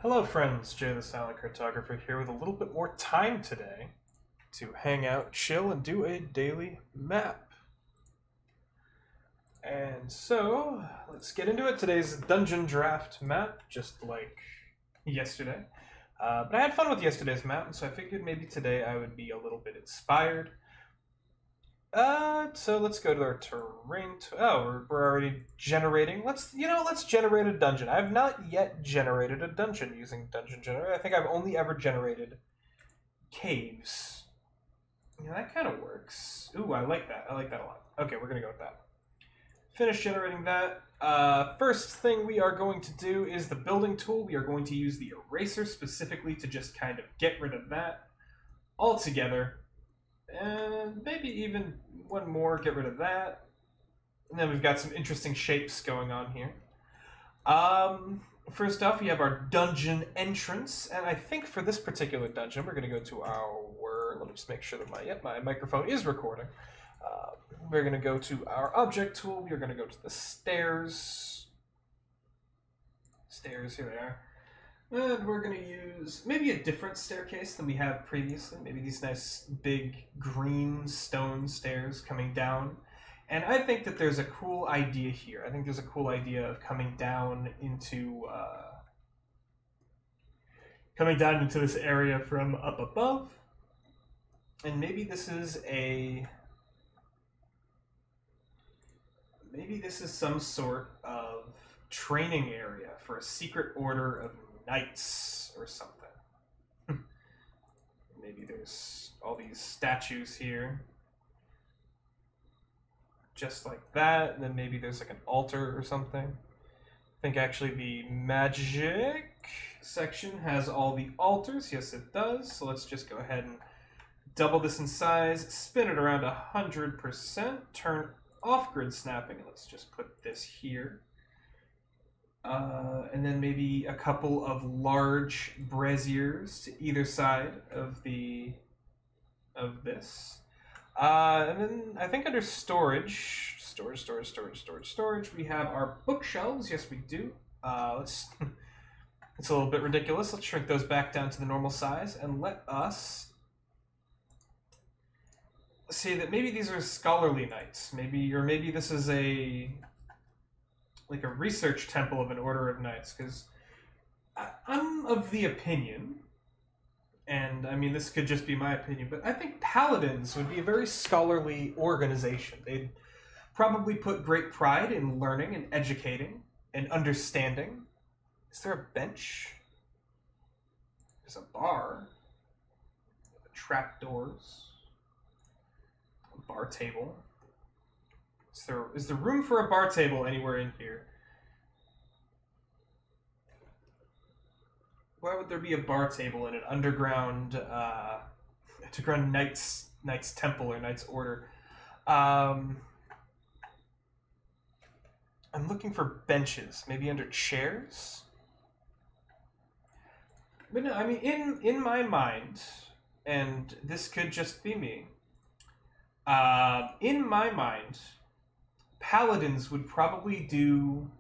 Hello friends, Jay the Silent Cartographer here with a little bit more time today to hang out, chill, and do a daily map. And so, let's get into it. Today's dungeon draft map, just like yesterday. But I had fun with yesterday's map, and so I figured maybe today I would be a little bit inspired. So let's go to our terrain. We're already generating. Let's generate a dungeon. I have not yet generated a dungeon using Dungeon Generator. I think I've only ever generated caves. Yeah, that kind of works. Ooh, I like that. I like that a lot. Okay, we're gonna go with that. Finish generating that. First thing we are going to do is the building tool. We are going to use the eraser specifically to just kind of get rid of that altogether. And maybe even one more, get rid of that. And then we've got some interesting shapes going on here. First off, we have our dungeon entrance. And I think for this particular dungeon, we're going to go to our... Let me just make sure that my microphone is recording. We're going to go to our object tool. We're going to go to the stairs. Stairs, here they are. And we're going to use maybe a different staircase than we have previously. Maybe these nice big green stone stairs coming down. And I think that there's a cool idea here. I think there's a cool idea of coming down into this area from up above. And maybe this is some sort of training area for a secret order of knights or something. Maybe there's all these statues here. Just like that, and then maybe there's like an altar or something. I think actually the magic section has all the altars. Yes, it does. So let's just go ahead and double this in size, spin it around 100%, turn off grid snapping, and let's just put this here. And then maybe a couple of large braziers to either side of this. And then I think under storage, we have our bookshelves. Yes, we do. It's a little bit ridiculous. Let's shrink those back down to the normal size and let us say that maybe these are scholarly knights. Maybe this is a research temple of an order of knights, because I'm of the opinion, and I mean this could just be my opinion, but I think Paladins would be a very scholarly organization. They'd probably put great pride in learning and educating and understanding. Is there a bench? There's a bar. Trapdoors. A bar table. Is there room for a bar table anywhere in here? Why would there be a bar table in an underground knight's temple or knight's order? I'm looking for benches, maybe under chairs. But no, I mean in my mind, and this could just be me. In my mind, Paladins would probably do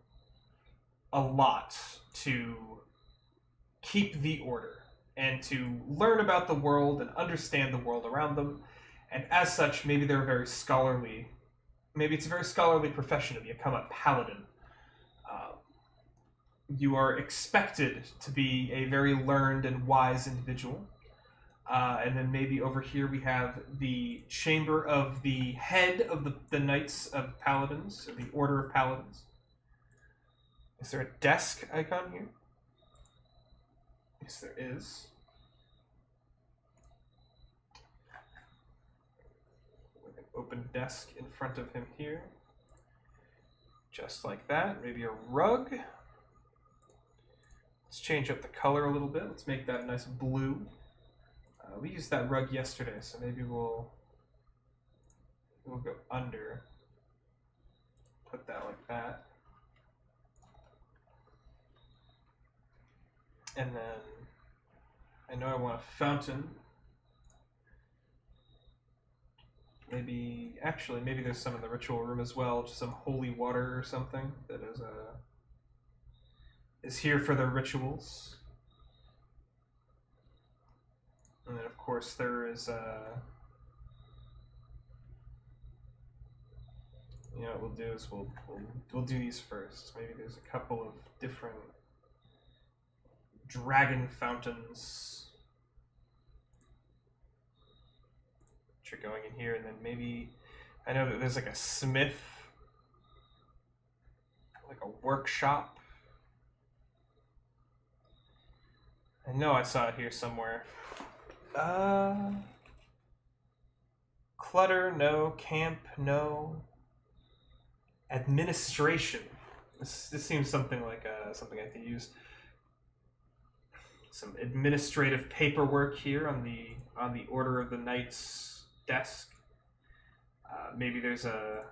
a lot to keep the order and to learn about the world and understand the world around them. And as such, maybe they're very scholarly. Maybe it's a very scholarly profession to become a paladin. You are expected to be a very learned and wise individual. And then maybe over here we have the chamber of the head of the Knights of Paladins, or the Order of Paladins. Is there a desk icon here? Yes, there is. With an open desk in front of him here. Just like that. Maybe a rug. Let's change up the color a little bit. Let's make that a nice blue. We used that rug yesterday, so maybe we'll go under. Put that like that. And then I know I want a fountain. Maybe there's some in the ritual room as well, just some holy water or something that is here for their rituals. And then, of course, there is you know what we'll do is we'll do these first. Maybe there's a couple of different dragon fountains which are going in here, and then maybe I know that there's like a smith, like a workshop. I know I saw it here somewhere. Clutter, no. Camp, no. Administration. This seems something like something I could use. Some administrative paperwork here on the Order of the Knight's desk. Maybe there's a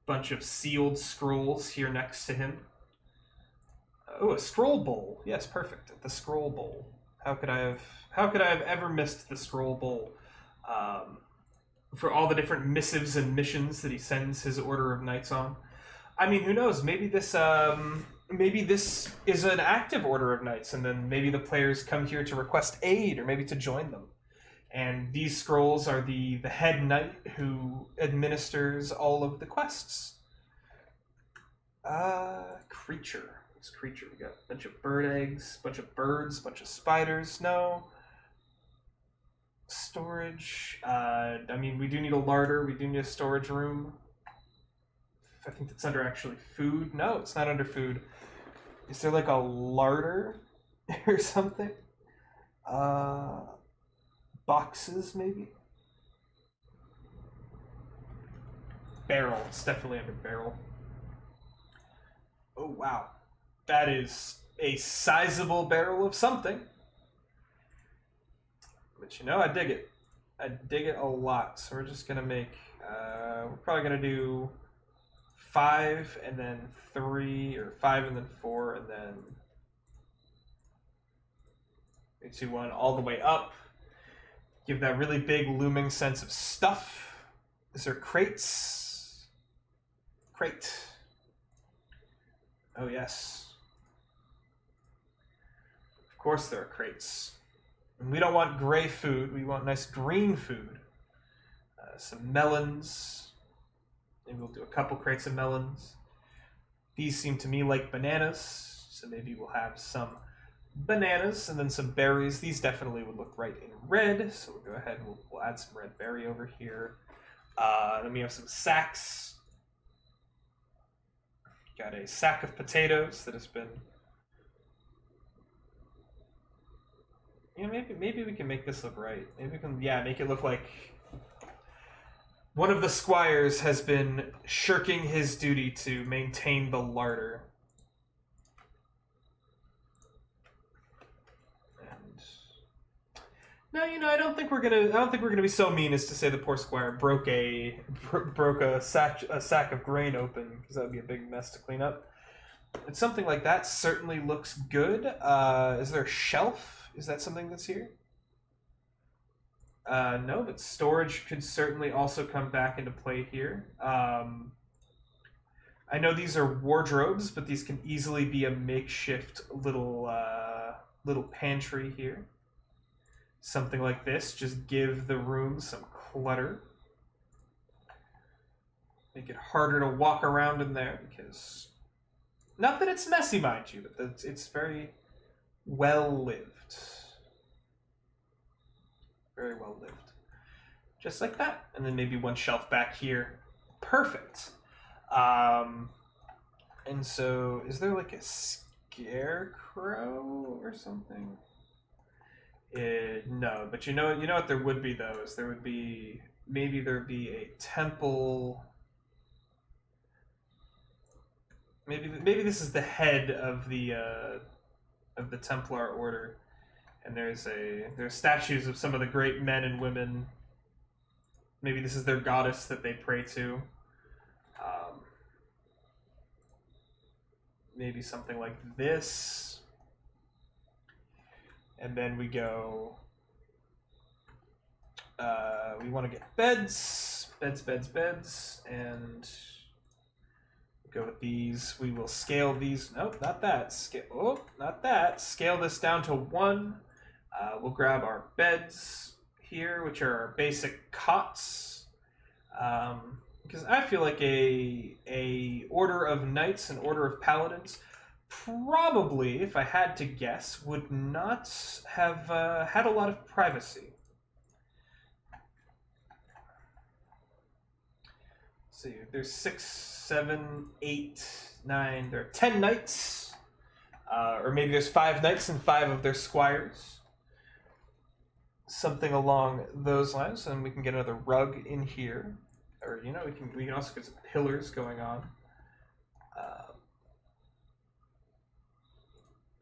bunch of sealed scrolls here next to him. Oh, a scroll bowl. Yes, perfect. The scroll bowl. How could I have ever missed the scroll bowl? For all the different missives and missions that he sends his Order of Knights on. I mean, who knows? Maybe this is an active Order of Knights, and then maybe the players come here to request aid, or maybe to join them. And these scrolls are the head knight who administers all of the quests. Creature. What's creature? We got a bunch of bird eggs, bunch of birds, bunch of spiders. No. Storage. I mean, we do need a larder. We do need a storage room. I think that's under actually food. No, it's not under food. Is there like a larder or something? Boxes, maybe? Barrel. It's definitely under barrel. Oh, wow. That is a sizable barrel of something. But you know, I dig it. I dig it a lot. So we're just going to make... we're probably going to do 5 and then 3, or 5 and then 4, and then 3, 2, 1, all the way up. Give that really big looming sense of stuff. Is there crates? Crate. Oh, yes. Of course there are crates. And we don't want gray food. We want nice green food. Some melons. Maybe we'll do a couple crates of melons. These seem to me like bananas. So maybe we'll have some bananas and then some berries. These definitely would look right in red. So we'll go ahead and we'll add some red berry over here. Then we have some sacks. Got a sack of potatoes that has been... Yeah, maybe we can make this look right. Maybe we can, make it look like one of the squires has been shirking his duty to maintain the larder. And no, I don't think we're gonna be so mean as to say the poor squire broke a sack of grain open, because that would be a big mess to clean up. And something like that certainly looks good. Is there a shelf? Is that something that's here? No, but storage could certainly also come back into play here. I know these are wardrobes, but these can easily be a makeshift little pantry here. Something like this. Just give the room some clutter. Make it harder to walk around in there, because... Not that it's messy, mind you, but it's very well-lived. Very well lived. Just like that. And then maybe one shelf back here. Perfect. And so, is there like a scarecrow or something? No, but you know what there would be though, is there'd be a temple. Maybe this is the head of the Templar Order. And there's statues of some of the great men and women. Maybe this is their goddess that they pray to. Maybe something like this. And then we go... we want to get beds. Beds. And... go with these. We will scale these. Nope, not that. Not that. Scale this down to 1. We'll grab our beds here, which are our basic cots. Because I feel like a order of knights and order of paladins probably, if I had to guess, would not have had a lot of privacy. Let's see, there's 6, 7, 8, 9. There are 10 knights, or maybe there's 5 knights and 5 of their squires. Something along those lines, and we can get another rug in here, or we can also get some pillars going on.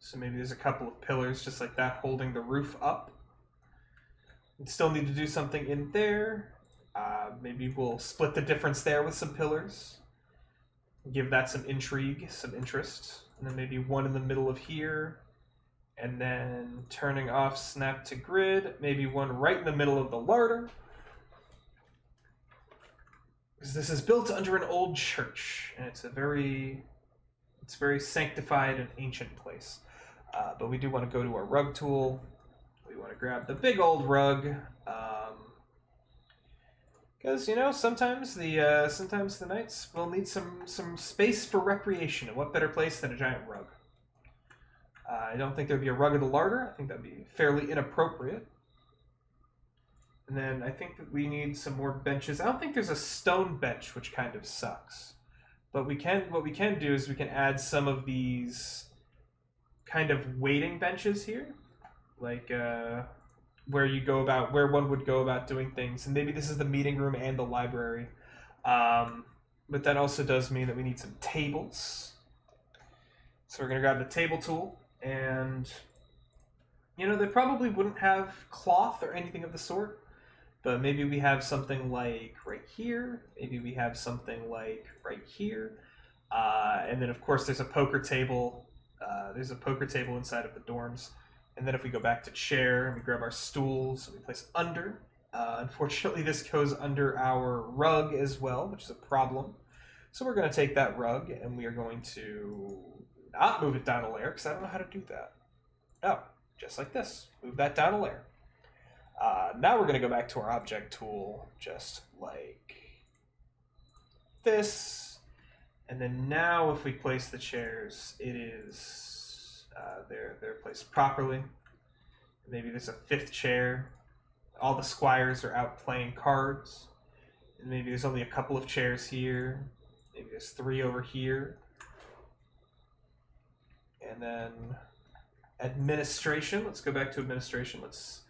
So maybe there's a couple of pillars just like that holding the roof up. We still need to do something in there. Maybe we'll split the difference there with some pillars. Give that some intrigue, some interest. And then maybe one in the middle of here. And then turning off snap to grid. Maybe one right in the middle of the larder. Because this is built under an old church. And it's very sanctified and ancient place. But we do want to go to our rug tool. We want to grab the big old rug. Because sometimes the knights will need some space for recreation, and what better place than a giant rug? I don't think there'd be a rug in the larder. I think that'd be fairly inappropriate. And then I think that we need some more benches. I don't think there's a stone bench, which kind of sucks. But what we can do is we can add some of these kind of waiting benches here, like where one would go about doing things. And maybe this is the meeting room and the library. But that also does mean that we need some tables. So we're going to grab the table tool. And, they probably wouldn't have cloth or anything of the sort. But maybe we have something like right here. Maybe we have something like right here. And then, of course, there's a poker table. There's a poker table inside of the dorms. And then if we go back to chair and we grab our stools, we place under. Unfortunately, this goes under our rug as well, which is a problem. So we're going to take that rug and we are going to not move it down a layer because I don't know how to do that. Oh, just like this. Move that down a layer. Now we're going to go back to our object tool, just like this. And then now if we place the chairs, it is they're placed properly. Maybe there's a 5th chair. All the squires are out playing cards. And maybe there's only a couple of chairs here. Maybe there's 3 over here. And then administration. Let's go back to administration. Let's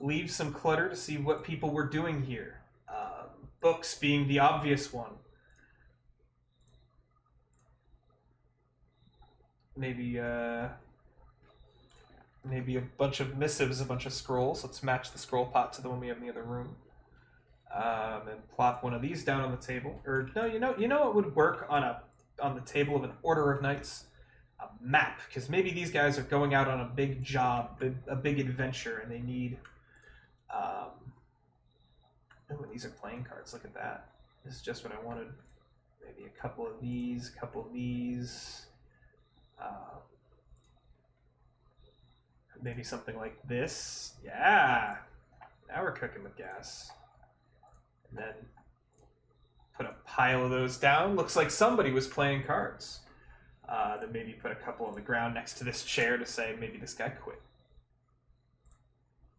leave some clutter to see what people were doing here. Books being the obvious one. Maybe a bunch of missives, a bunch of scrolls. Let's match the scroll pot to the one we have in the other room. And plop one of these down on the table. Or no, you know what would work on the table of an order of knights? A map, because maybe these guys are going out on a big job, a big adventure, and they need. Oh, and these are playing cards. Look at that. This is just what I wanted. Maybe a couple of these, a couple of these. Maybe something like this. Yeah. Now we're cooking with gas. And then put a pile of those down. Looks like somebody was playing cards. Then maybe put a couple on the ground next to this chair to say maybe this guy quit.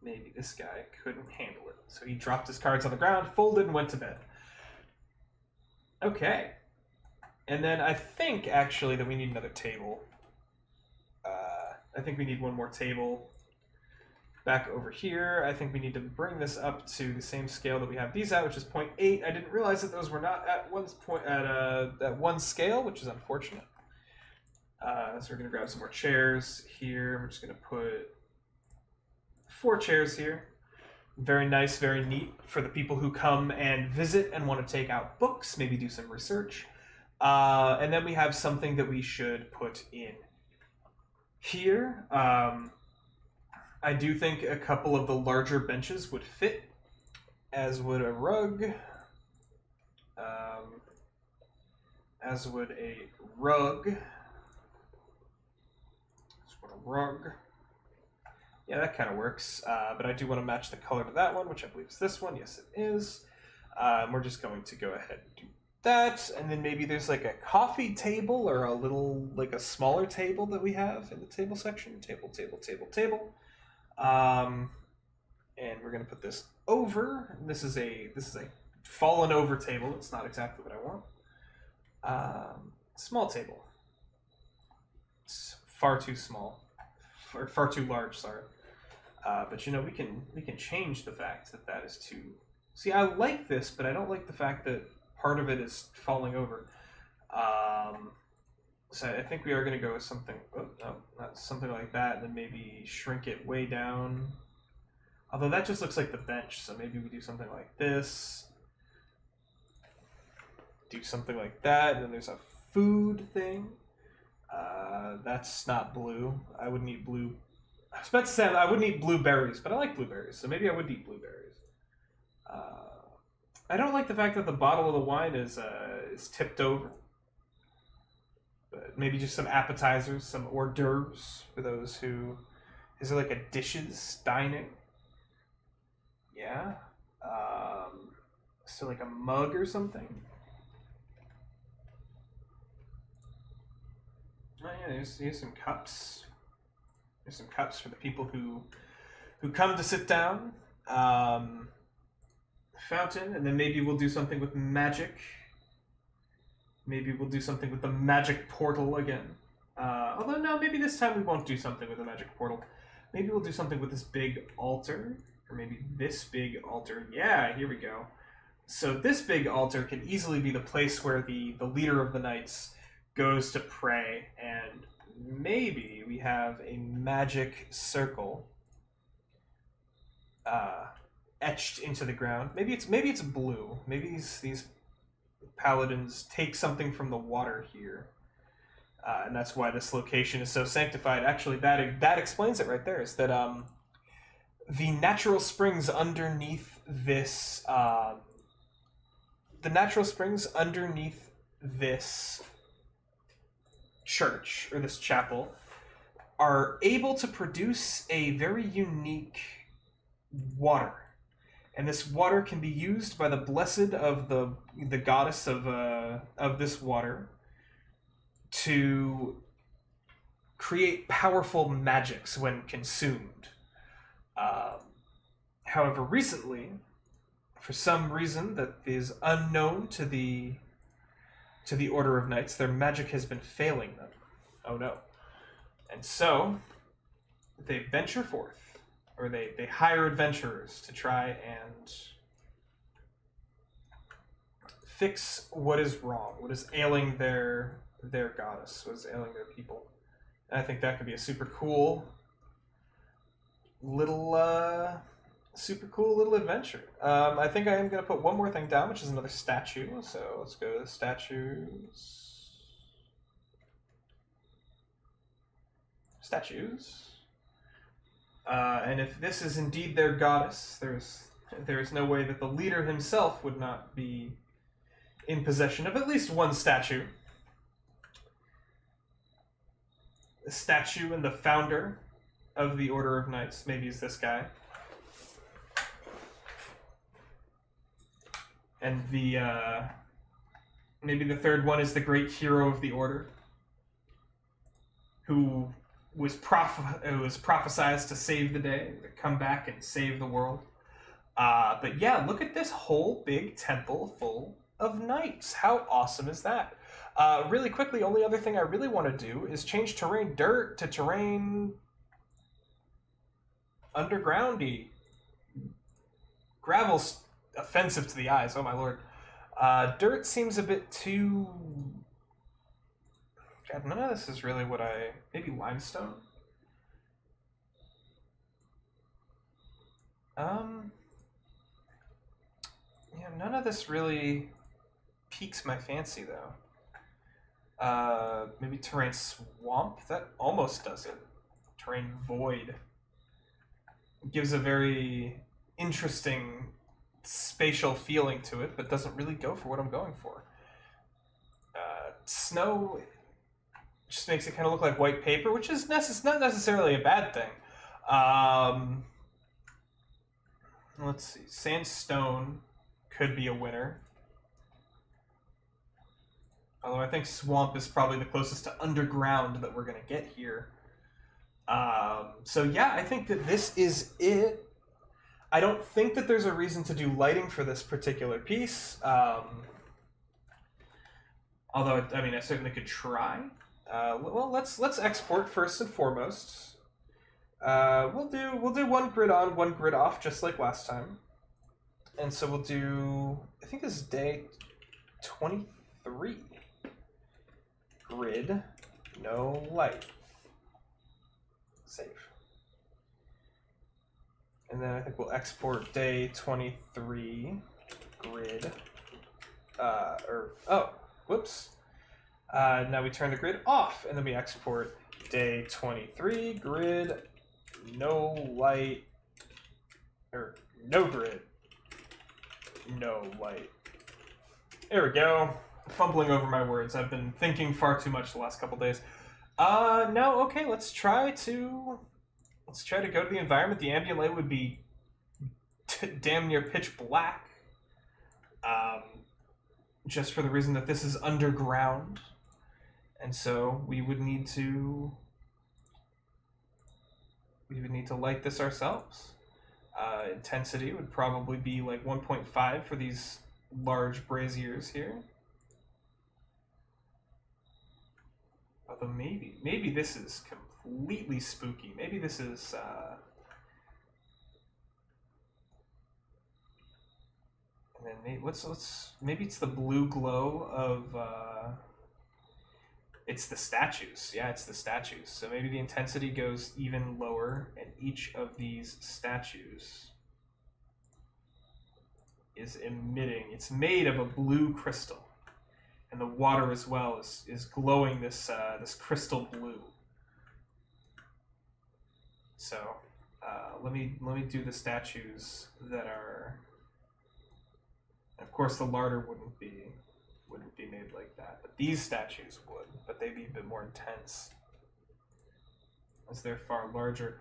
Maybe this guy couldn't handle it. So he dropped his cards on the ground, folded, and went to bed. Okay. And then I think, actually, that we need another table. I think we need one more table back over here. I think we need to bring this up to the same scale that we have these at, which is 0.8. I didn't realize that those were not at one scale, which is unfortunate. So we're going to grab some more chairs here. We're just going to put 4 chairs here. Very nice, very neat for the people who come and visit and want to take out books, maybe do some research. And then we have something that we should put in here. I do think a couple of the larger benches would fit, as would a rug. As would a rug. Yeah, that kind of works. But I do want to match the color to that one, which I believe is this one. Yes, it is. We're just going to go ahead and do that. And then maybe there's like a coffee table or a little, like a smaller table that we have in the table section. Table, table, table, table. And we're going to put this over. This is a fallen over table. It's not exactly what I want. Small table. It's far too small. Far too large, sorry. But you know, we can change the fact that that is too... See, I like this, but I don't like the fact that part of it is falling over. So I think we are going to go with something... Oh, no, not something like that, and then maybe shrink it way down. Although that just looks like the bench, so maybe we do something like this. Do something like that, and then there's a food thing. That's not blue. I wouldn't eat blue. I was about to say I wouldn't eat blueberries, but I like blueberries, so maybe I would eat blueberries. I don't like the fact that the bottle of the wine is tipped over. But maybe just some appetizers, some hors d'oeuvres for those who... Is there like a dishes dining? Yeah. So like a mug or something? Oh yeah, here's some cups. There's some cups for the people who come to sit down. Fountain, and then maybe we'll do something with magic. Maybe we'll do something with the magic portal again. Although no, maybe this time we won't do something with the magic portal. Maybe we'll do something with this big altar, or maybe this big altar. Yeah, here we go. So this big altar can easily be the place where the leader of the knights goes to pray, and maybe we have a magic circle etched into the ground. Maybe it's blue. Maybe these paladins take something from the water here, and that's why this location is so sanctified. Actually, that explains it right there. Is that the natural springs underneath this church or this chapel are able to produce a very unique water. And this water can be used by the blessed of the goddess of this water to create powerful magics when consumed. However, recently, for some reason that is unknown to the Order of Knights, their magic has been failing them. Oh no. And so, they venture forth. Or they hire adventurers to try and fix what is wrong, what is ailing their goddess, what is ailing their people. And I think that could be a super cool little adventure. I think I am going to put one more thing down, which is another statue. So let's go to statues. And if this is indeed their goddess, there is no way that the leader himself would not be in possession of at least one statue. The statue and the founder of the Order of Knights, maybe is this guy. And maybe the third one is the great hero of the Order, who was prophesized to save the day, to come back and save the world. But yeah, look at this whole big temple full of knights. How awesome is that? Really quickly, only other thing I really want to do is change terrain dirt to terrain undergroundy. Gravel's offensive to the eyes, oh my lord. Dirt seems a bit too... God, none of this is really what I... Maybe limestone? Yeah, none of this really piques my fancy, though. Maybe terrain swamp? That almost does it. Terrain void. Gives a very interesting spatial feeling to it, but doesn't really go for what I'm going for. Snow just makes it kind of look like white paper, which is not necessarily a bad thing. Let's see. Sandstone could be a winner. Although I think swamp is probably the closest to underground that we're going to get here. So yeah, I think that this is it. I don't think that there's a reason to do lighting for this particular piece. Although, I mean, I certainly could try. Well, let's export first and foremost. We'll do one grid on, one grid off, just like last time. And so we'll do, I think this is day 23. Grid, no light. Save. And then I think we'll export day 23 grid. Whoops. Now we turn the grid off, and then we export day 23 grid, no light, or no grid, no light. There we go. Fumbling over my words. I've been thinking far too much the last couple days. No, okay, let's try to go to the environment. The ambient light would be damn near pitch black. Just for the reason that this is underground. And so we would need to light this ourselves. Intensity would probably be like 1.5 for these large braziers here. Although maybe this is completely spooky. Maybe this is and then maybe it's the blue glow of it's the statues. Yeah, it's the statues. So maybe the intensity goes even lower, and each of these statues is emitting. It's made of a blue crystal, and the water as well is glowing this this crystal blue. So let me do the statues that are. Of course, the larder wouldn't be made like that, but these statues would. But they'd be a bit more intense, as they're far larger.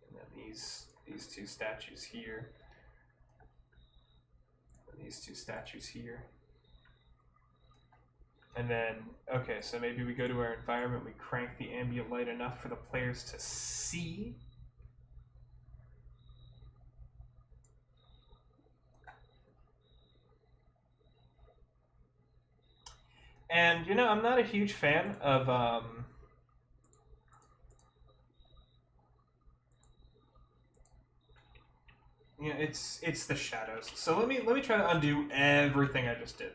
And then these two statues here, and these two statues here. And then, okay, so maybe we go to our environment, we crank the ambient light enough for the players to see. And, you know, I'm not a huge fan of, you know, it's the shadows. So let me try to undo everything I just did.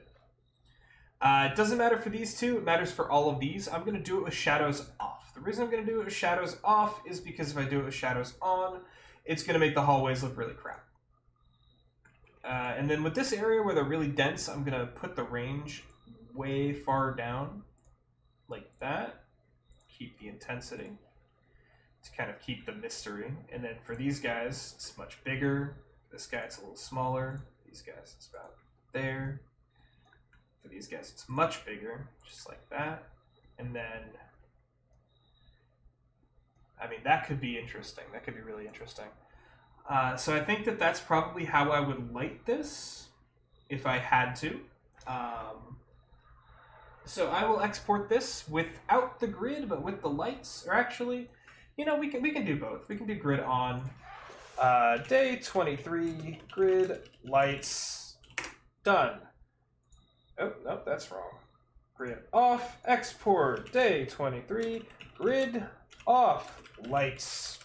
It doesn't matter for these two, it matters for all of these. I'm going to do it with shadows off. The reason I'm going to do it with shadows off is because if I do it with shadows on, it's going to make the hallways look really crap. And then with this area where they're really dense, I'm going to put the range way far down, like that. Keep the intensity to kind of keep the mystery. And then for these guys, it's much bigger. This guy's a little smaller. These guys, it's about there. For these guys, it's much bigger, just like that. And then, I mean, that could be interesting. That could be really interesting. So I think that that's probably how I would light this, if I had to. So I will export this without the grid, but with the lights. Or actually, you know, we can do both. We can do grid on. Day 23, grid, lights, done. Oh, nope, that's wrong. Grid off, export, day 23, grid off, lights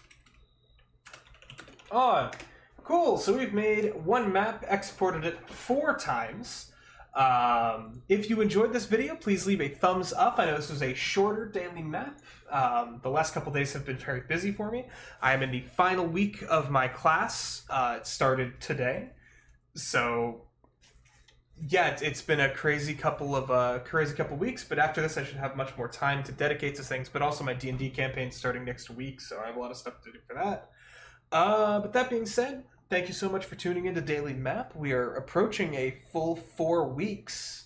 on. Cool, so we've made one map, exported it 4 times. If you enjoyed this video, please leave a thumbs up. I know this was a shorter daily map. The last couple days have been very busy for me. I am in the final week of my class. It started today. So yeah, it's been a crazy couple weeks, but after this I should have much more time to dedicate to things, but also my D&D campaign starting next week, so I have a lot of stuff to do for that. But that being said, thank you so much for tuning into Daily Map. We are approaching a full 4 weeks.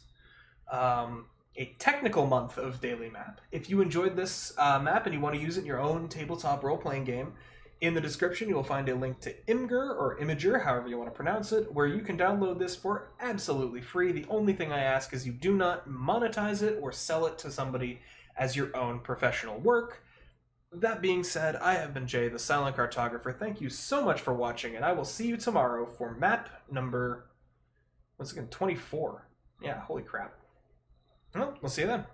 a technical month of daily map. If you enjoyed this map and you want to use it in your own tabletop role-playing game, in the description you will find a link to Imgur, or Imager, however you want to pronounce it, where you can download this for absolutely free. The only thing I ask is you do not monetize it or sell it to somebody as your own professional work. That being said, I have been Jay, the Silent Cartographer. Thank you so much for watching, and I will see you tomorrow for map number, once again, 24. Yeah, holy crap. Well, we'll see you then.